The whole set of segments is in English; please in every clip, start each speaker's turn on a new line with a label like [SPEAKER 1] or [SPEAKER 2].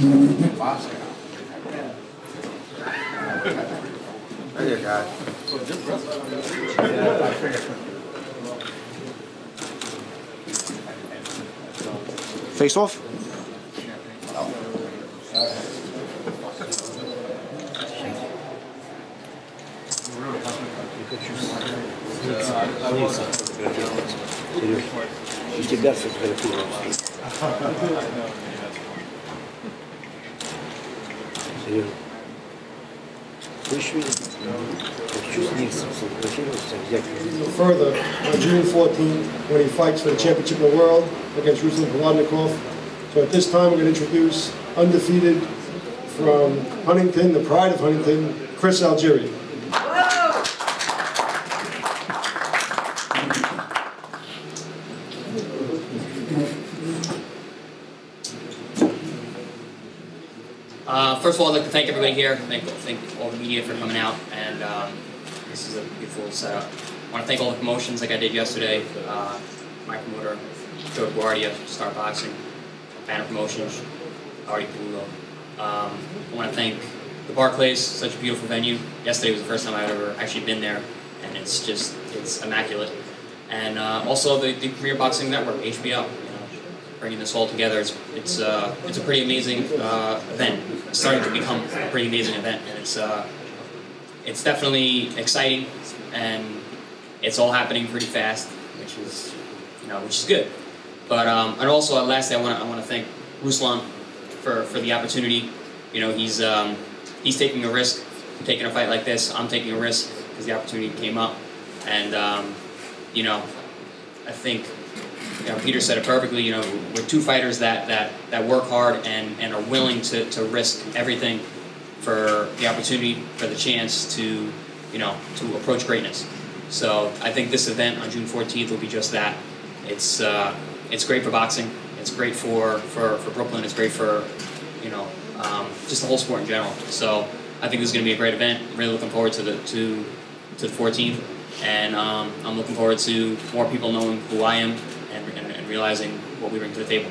[SPEAKER 1] There you go.
[SPEAKER 2] Face off.
[SPEAKER 3] У тебя сфотографировал. Серьезно. Слышь, видишь? Хочу с ним сфотографироваться, взять.
[SPEAKER 4] Further, on June 14th, when he fights for the championship of the world against Provodnikov. So at this time, we're going to introduce undefeated from Huntington, the pride of Huntington, Algieri.
[SPEAKER 5] First of all, I'd like to thank everybody here. Thank all the media for coming out, and this is a beautiful setup. I want to thank all the promotions like I did yesterday. My promoter, Joe Guardia, Star Boxing, Banner Promotions, Artie Pulo. I want to thank the Barclays, such a beautiful venue. Yesterday was the first time I'd ever actually been there, and it's immaculate. And also the Premier Boxing Network, HBO. Bringing this all together, it's a pretty amazing event. It's starting to become a pretty amazing event, and it's definitely exciting, and it's all happening pretty fast, which is good. But and also lastly, I want to thank Ruslan for the opportunity. He's taking a risk, taking a fight like this. I'm taking a risk because the opportunity came up, and I think. Peter said it perfectly. We're two fighters that work hard and are willing to risk everything for the opportunity, for the chance to approach greatness. So I think this event on June 14th will be just that. It's great for boxing. It's great for Brooklyn. It's great for just the whole sport in general. So I think this is going to be a great event. I'm really looking forward to the 14th, and I'm looking forward to more people knowing who I am. And realizing what we bring to the table.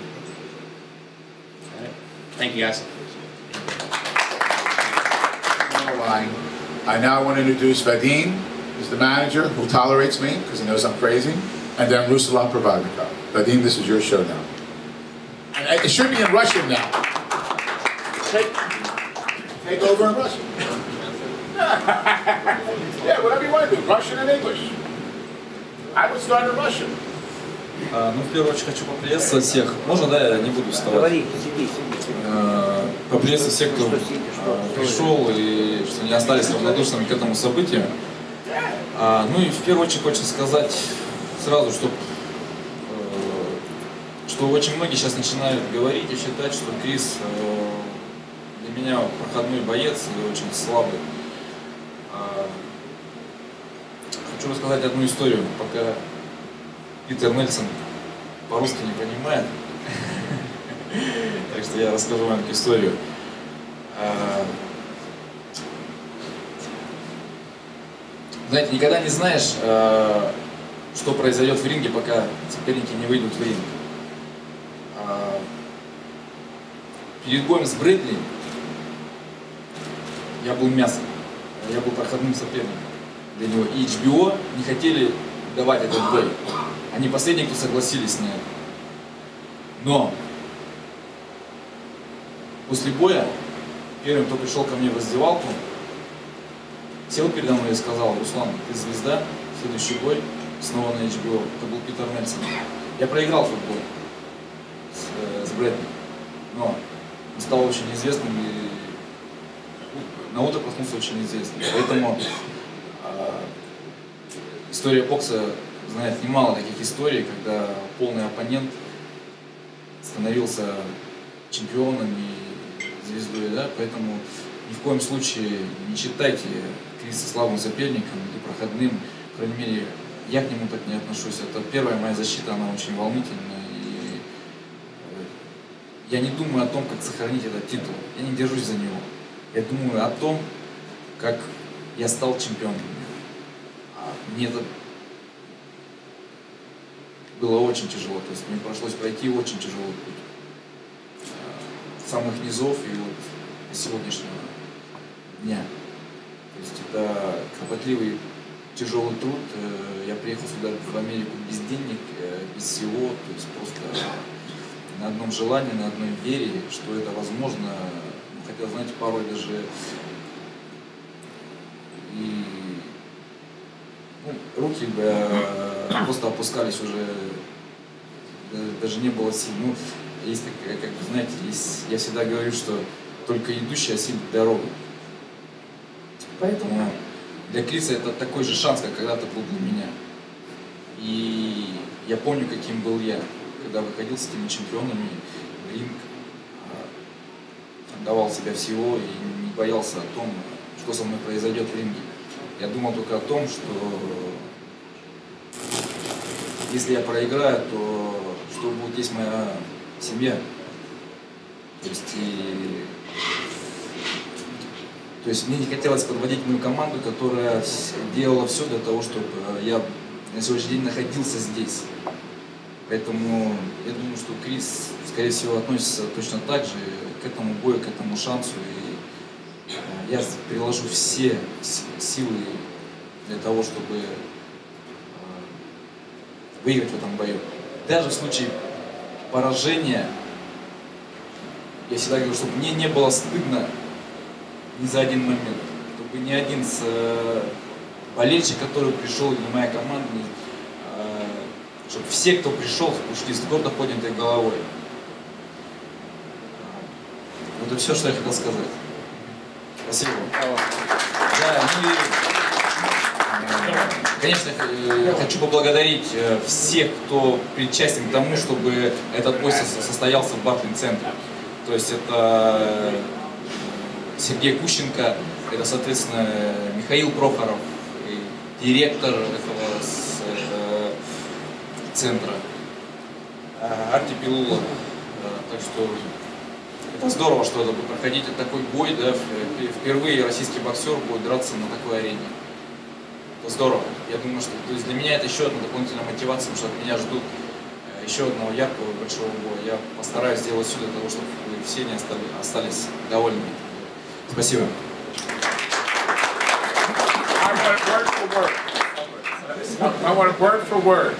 [SPEAKER 5] All right. Thank you, guys.
[SPEAKER 6] I now want to introduce Vadim, who's the manager, who tolerates me because he knows I'm crazy, and then Ruslan Provodnikov. Vadim, this is your show now. And it should be in Russian now. Take over in Russian. Yeah, whatever you want to do, Russian and English. I would start in Russian.
[SPEAKER 7] Ну, в первую очередь хочу поприветствовать всех. Можно, да, я не буду вставать?
[SPEAKER 3] Говори, сиди.
[SPEAKER 7] Поприветствовать всех, кто пришел и что не остались равнодушными к этому событию. Ну и в первую очередь хочу сказать сразу, что очень многие сейчас начинают говорить и считать, что Крис для меня проходной боец и очень слабый. Хочу рассказать одну историю, пока Питер Нельсон по-русски не понимает, так что я расскажу вам эту историю. Знаете, никогда не знаешь, что произойдет в ринге, пока соперники не выйдут в ринг. Перед боем с Брэдли я был мясом, я был проходным соперником для него. И HBO не хотели давать этот бой. Они последние, кто согласились на это. Но после боя, первым, кто пришел ко мне в раздевалку, сел передо мной и сказал: Руслан, ты звезда, следующий бой снова на HBO. Это был Питер Нельсон. Я проиграл тот бой с Брэдли, но он стал очень известным и на утро проснулся очень известным. Поэтому история бокса знает немало таких историй, когда полный оппонент становился чемпионом и звездой, да? Поэтому ни в коем случае не считайте Криса слабым соперником или проходным. По крайней мере, я к нему так не отношусь. Это первая моя защита, она очень волнительная. И я не думаю о том, как сохранить этот титул. Я не держусь за него. Я думаю о том, как я стал чемпионом. Мне это было очень тяжело, то есть мне пришлось пройти очень тяжелый путь. самых низов и вот до сегодняшнего дня. То есть это кропотливый, тяжелый труд. Я приехал сюда в Америку без денег, без всего, то есть просто на одном желании, на одной вере, что это возможно. Хотя, знаете, порой даже и руки просто опускались уже, даже не было сил. Ну, есть, как бы, знаете, я всегда говорю, что только идущий осилит дорогу. Поэтому для Криса это такой же шанс, как когда-то был для меня. И я помню, каким был я, когда выходил с этими чемпионами в ринг, давал себя всего и не боялся о том, что со мной произойдет в ринге. Я думал только о том, что если я проиграю, то что будет есть моя семья. То есть мне не хотелось подводить мою команду, которая делала все для того, чтобы я на сегодняшний день находился здесь. Поэтому я думаю, что Крис, скорее всего, относится точно так же к этому бою, к этому шансу. И я приложу все силы для того, чтобы выиграть в этом бою. Даже в случае поражения, я всегда говорю, чтобы мне не было стыдно ни за один момент, чтобы ни один болельщик, который пришел, не моя команда, чтобы все, кто пришел, ушли с гордо поднятой головой. Это все, что я хотел сказать. Спасибо. Да, конечно, хочу поблагодарить всех, кто причастен к тому, чтобы этот бой состоялся в Бартон-центре. То есть это Сергей Кущенко, это, соответственно, Михаил Прохоров, директор этого центра, Арти Пилула. Так что это здорово, что это будет проходить такой бой, да, впервые российский боксер будет драться на такой арене. Это здорово. Я думаю, что то есть для меня это еще одна дополнительная мотивация, потому что от меня ждут еще одного яркого большого боя. Я постараюсь сделать все для того, чтобы все не остались довольны. Спасибо.
[SPEAKER 1] I want word for word.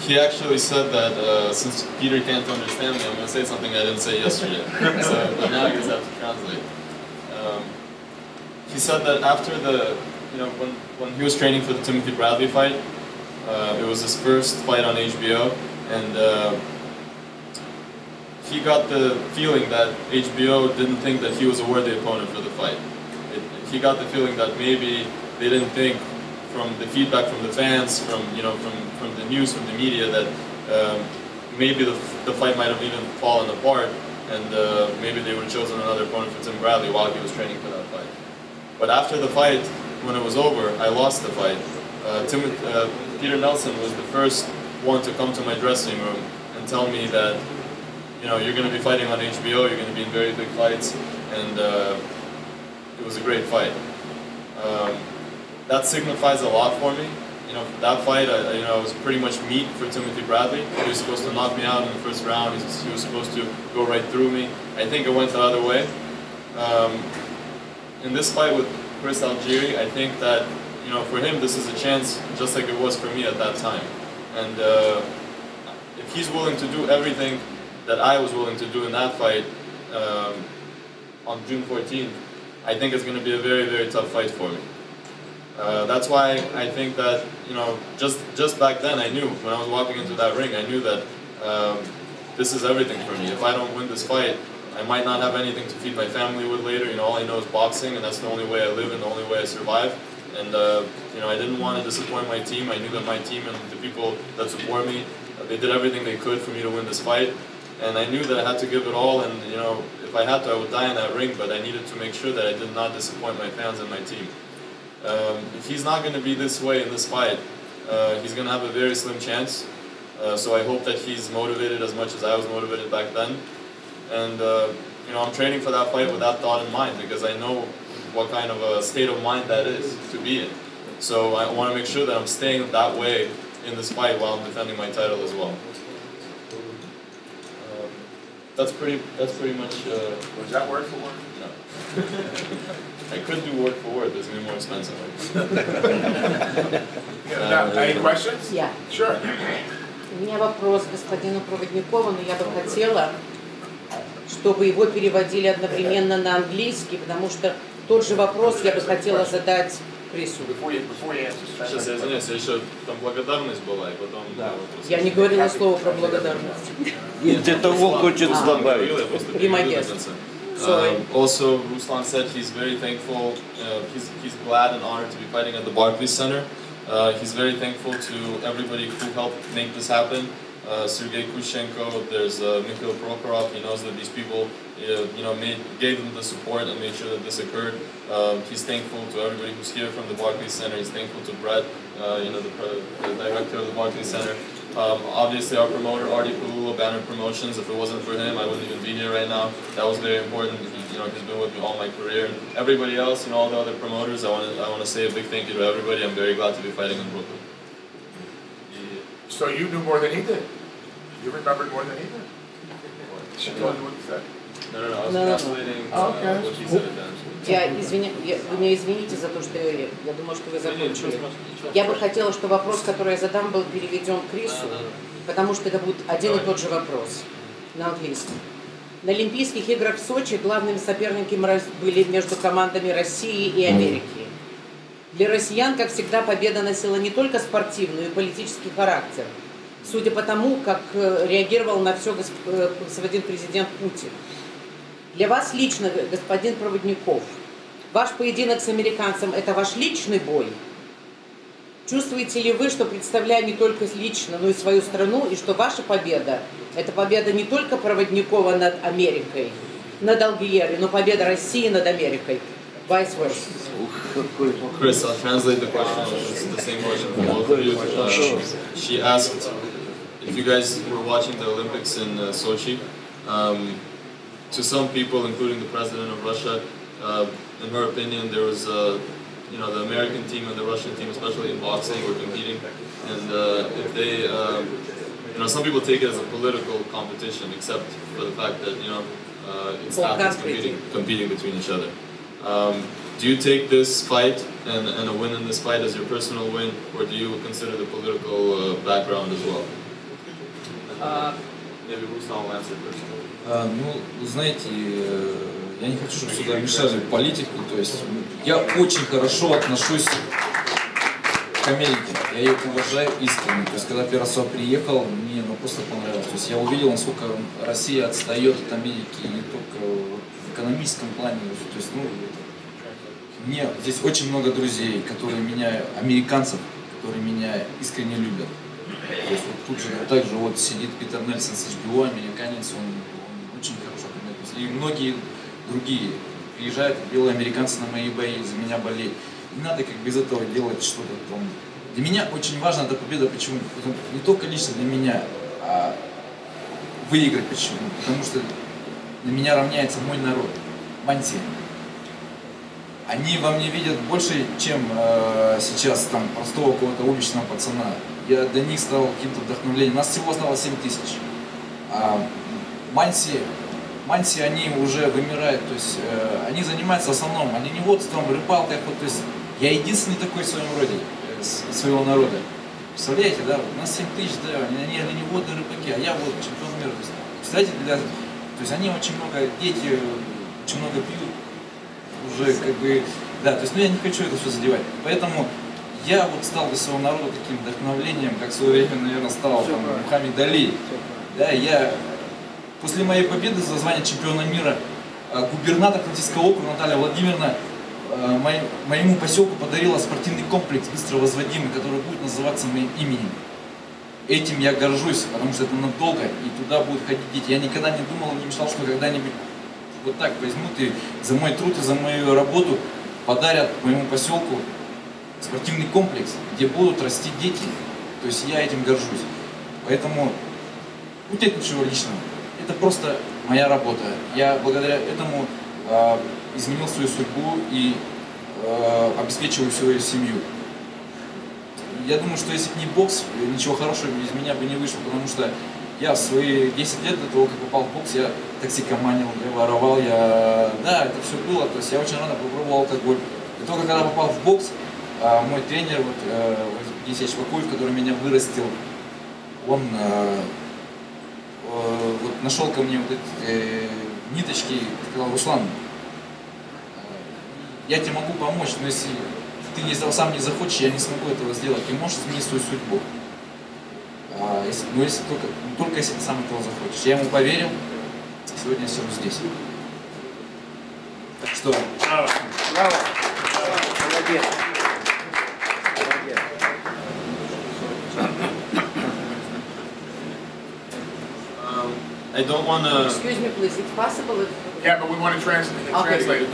[SPEAKER 8] He actually said that since Peter can't understand me, I'm going to say something I didn't say yesterday. But now you just have to translate. He said that after when he was training for the Timothy Bradley fight, it was his first fight on HBO, and he got the feeling that HBO didn't think that he was a worthy opponent for the fight. He got the feeling that maybe they didn't think, from the feedback from the fans, from the news, from the media, that maybe the fight might have even fallen apart, and maybe they would have chosen another opponent for Tim Bradley while he was training for that fight. But after the fight, when it was over, I lost the fight. Peter Nelson was the first one to come to my dressing room and tell me that, you're going to be fighting on HBO, you're going to be in very big fights, and it was a great fight. That signifies a lot for me. That fight, was pretty much meat for Timothy Bradley. He was supposed to knock me out in the first round. He was supposed to go right through me. I think it went the other way. In this fight with Chris Algieri, I think that, for him, this is a chance just like it was for me at that time. And if he's willing to do everything that I was willing to do in that fight on June 14th, I think it's going to be a very, very tough fight for me. That's why I think that, just back then I knew, when I was walking into that ring, I knew that this is everything for me. If I don't win this fight, I might not have anything to feed my family with later. All I know is boxing, and that's the only way I live and the only way I survive. And, I didn't want to disappoint my team. I knew that my team and the people that support me, they did everything they could for me to win this fight. And I knew that I had to give it all, and, if I had to, I would die in that ring, but I needed to make sure that I did not disappoint my fans and my team. If he's not going to be this way in this fight, he's going to have a very slim chance. So I hope that he's motivated as much as I was motivated back then. And, I'm training for that fight with that thought in mind, because I know what kind of a state of mind that is to be in. So I want to make sure that I'm staying that way in this fight while I'm defending my title as well. that's pretty much.
[SPEAKER 6] Was that word for word?
[SPEAKER 8] No. I could do word for word, but it's gonna be more expensive.
[SPEAKER 6] Any questions?
[SPEAKER 9] Yeah.
[SPEAKER 6] Sure.
[SPEAKER 9] У меня вопрос к господину Проводникову, но я бы хотела, чтобы его переводили одновременно на английский, потому что тот же вопрос я бы хотела задать Крису.
[SPEAKER 8] Сейчас я извиняюсь, еще там благодарность была, и потом...
[SPEAKER 9] Да. Я не говорила слово про благодарность.
[SPEAKER 3] Для того хочет добавить.
[SPEAKER 8] Also, Ruslan said he's very thankful, he's glad and honored to be fighting at the Barclays Center. He's very thankful to everybody who helped make this happen. Sergei Kushenko, there's Mikhail Prokhorov. He knows that these people, gave them the support and made sure that this occurred. He's thankful to everybody who's here from the Barclays Center. He's thankful to Brett, the director of the Barclays Center. Obviously, our promoter, Artie Palula, Banner Promotions. If it wasn't for him, I wouldn't even be here right now. That was very important. He's been with me all my career. And everybody else, all the other promoters, I want to say a big thank you to everybody. I'm very glad to be fighting in Brooklyn.
[SPEAKER 6] So you knew more than he did? You remembered more than he did? She told you what he said?
[SPEAKER 8] No, I was translating what he said eventually.
[SPEAKER 9] Вы меня извините за то, что я думаю, что вы закончили. Я бы хотела, чтобы вопрос, который я задам, был переведен Крису, потому что это будет один и тот же вопрос на английском. На Олимпийских играх в Сочи главными соперниками были между командами России и Америки. Для россиян, как всегда, победа носила не только спортивный, но и политический характер, судя по тому, как реагировал на все господин президент Путин. Для вас лично, господин Проводников, ваш поединок с американцем – это ваш личный бой? Чувствуете ли вы, что, представляя не только лично, но и свою страну, и что ваша победа – это победа не только Проводникова над Америкой, над Алгиери, но победа России над Америкой? Vice versa.
[SPEAKER 8] Chris, I'll translate the question. It's the same question for both of you. She asked if you guys were watching the Olympics in Sochi. To some people, including the president of Russia, in her opinion, there was, the American team and the Russian team, especially in boxing, were competing, and if they, some people take it as a political competition, except for the fact that it's athletes competing between each other. Do you take this fight and a win in this fight as your personal win, or do you consider the political background as well? Maybe Ruslan will answer first.
[SPEAKER 7] Знаете, я не хочу, чтобы сюда мешали политику, то есть я очень хорошо отношусь к Америке, я ее уважаю искренне, то есть когда первый раз приехал, мне просто понравилось, то есть я увидел, насколько Россия отстает от Америки, не только в экономическом плане, то есть, мне здесь очень много друзей, которые меня, американцев, которые меня искренне любят. То есть тут же также сидит Питер Нельсон с HBO, американец, он очень хорошо понимает. И многие другие приезжают, белые американцы на мои бои, за меня болеют. Не надо из этого делать что-то там. Для меня очень важна эта победа, почему? Не только лично для меня, а выиграть почему? Потому что для меня равняется мой народ, манси. Они во мне видят больше, чем сейчас там простого какого-то уличного пацана. Я для них стал каким-то вдохновлением. Нас всего осталось 7 тысяч. А манси, они уже вымирают. То есть они занимаются в основном оленеводством, рыбалкой. То есть я единственный такой в своем роде, своего народа. Представляете, да? У нас 7 тысяч, да, они оленеводы, рыбаки, а я чемпион мира. Представляете, то есть они очень много, дети очень много пьют. Уже да, то есть, я не хочу это все задевать. Поэтому я стал для своего народа таким вдохновлением, как в свое время, наверное, стал Мухаммед Али. Да, я после моей победы за звание чемпиона мира губернатор Франківського округа Наталья Владимировна моему поселку подарила спортивный комплекс быстро возводимый, который будет называться моим именем. Этим я горжусь, потому что это надолго, и туда будут ходить дети. Я никогда не думал, не мечтал, что когда-нибудь вот так возьмут и за мой труд и за мою работу подарят моему поселку спортивный комплекс, где будут расти дети. То есть я этим горжусь. Поэтому нет ничего личного. Это просто моя работа. Я благодаря этому изменил свою судьбу и обеспечиваю свою семью. Я думаю, что если бы не бокс, ничего хорошего из меня бы не вышло, потому что Я в свои 10 лет до того, как попал в бокс, я токсикоманил, я воровал, да, это все было, то есть я очень рано попробовал алкоголь. И только когда попал в бокс, мой тренер, Денис Шпакуев, который меня вырастил, он вот нашел ко мне вот эти ниточки и сказал: Руслан, я тебе могу помочь, но если ты сам не захочешь, я не смогу этого сделать, ты можешь изменить свою судьбу. Если только если ты сам этого захочешь. Я ему поверил, сегодня я сижу здесь. Так что...
[SPEAKER 2] Браво. Молодец.
[SPEAKER 8] I don't want to...
[SPEAKER 9] Excuse me, please. It's possible if...
[SPEAKER 1] Yeah, but we want to translate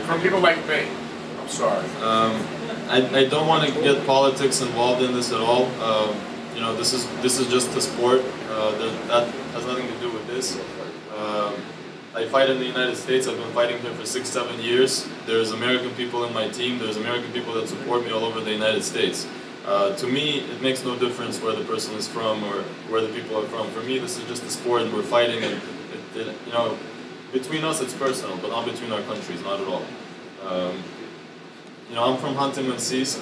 [SPEAKER 1] for people like me. I'm sorry.
[SPEAKER 8] I don't want to get politics involved in this at all. You know, this is just a sport. That has nothing to do with this. I fight in the United States. I've been fighting here for 6-7 years. There's American people in my team. There's American people that support me all over the United States. To me, it makes no difference where the person is from or where the people are from. For me, this is just a sport, and we're fighting. And you know, between us, it's personal, but not between our countries, not at all. You know, I'm from Khanty-Mansiisk,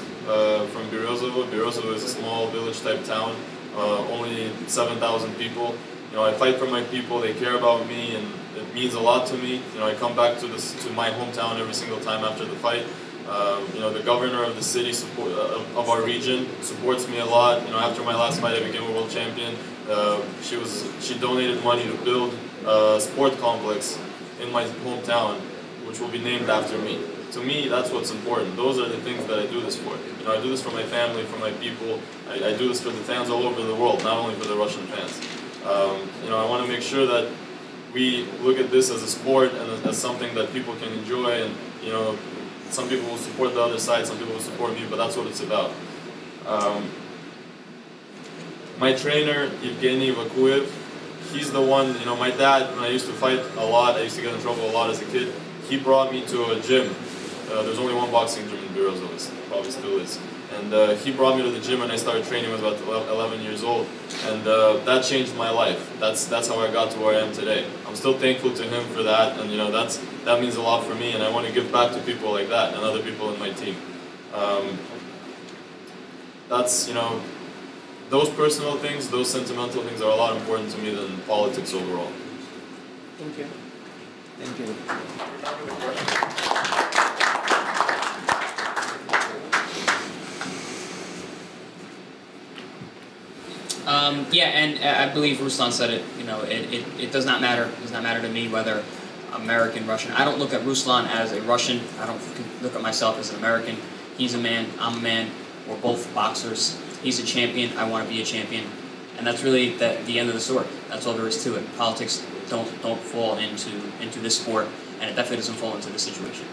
[SPEAKER 8] from Beriozovo. Beriozovo is a small village-type town, only 7,000 people. You know, I fight for my people. They care about me, and it means a lot to me. You know, I come back to my hometown every single time after the fight. You know, the governor of the city of our region supports me a lot. You know, after my last fight, I became a world champion. She donated money to build a sport complex in my hometown, which will be named after me. To me, that's what's important. Those are the things that I do this for. You know, I do this for my family, for my people. I do this for the fans all over the world, not only for the Russian fans. You know, I want to make sure that we look at this as a sport and as something that people can enjoy. And you know, some people will support the other side, some people will support me, but that's what it's about. My trainer, Evgeny Vakuev, he's the one. You know, my dad, when I used to fight a lot, I used to get in trouble a lot as a kid. He brought me to a gym. There's only one boxing gym in Beriozovo, probably still is. And he brought me to the gym, and I started training when I was about 11 years old. And that changed my life. That's how I got to where I am today. I'm still thankful to him for that, and you know, that means a lot for me, and I want to give back to people like that and other people in my team. That's, you know, those personal things, those sentimental things are a lot important to me than politics overall.
[SPEAKER 9] Thank you.
[SPEAKER 2] Thank you.
[SPEAKER 5] Yeah, and I believe Ruslan said it. You know, it does not matter. It does not matter to me whether American, Russian. I don't look at Ruslan as a Russian. I don't look at myself as an American. He's a man. I'm a man. We're both boxers. He's a champion. I want to be a champion, and that's really the end of the story. That's all there is to it. Politics don't fall into this sport, and it definitely doesn't fall into this situation.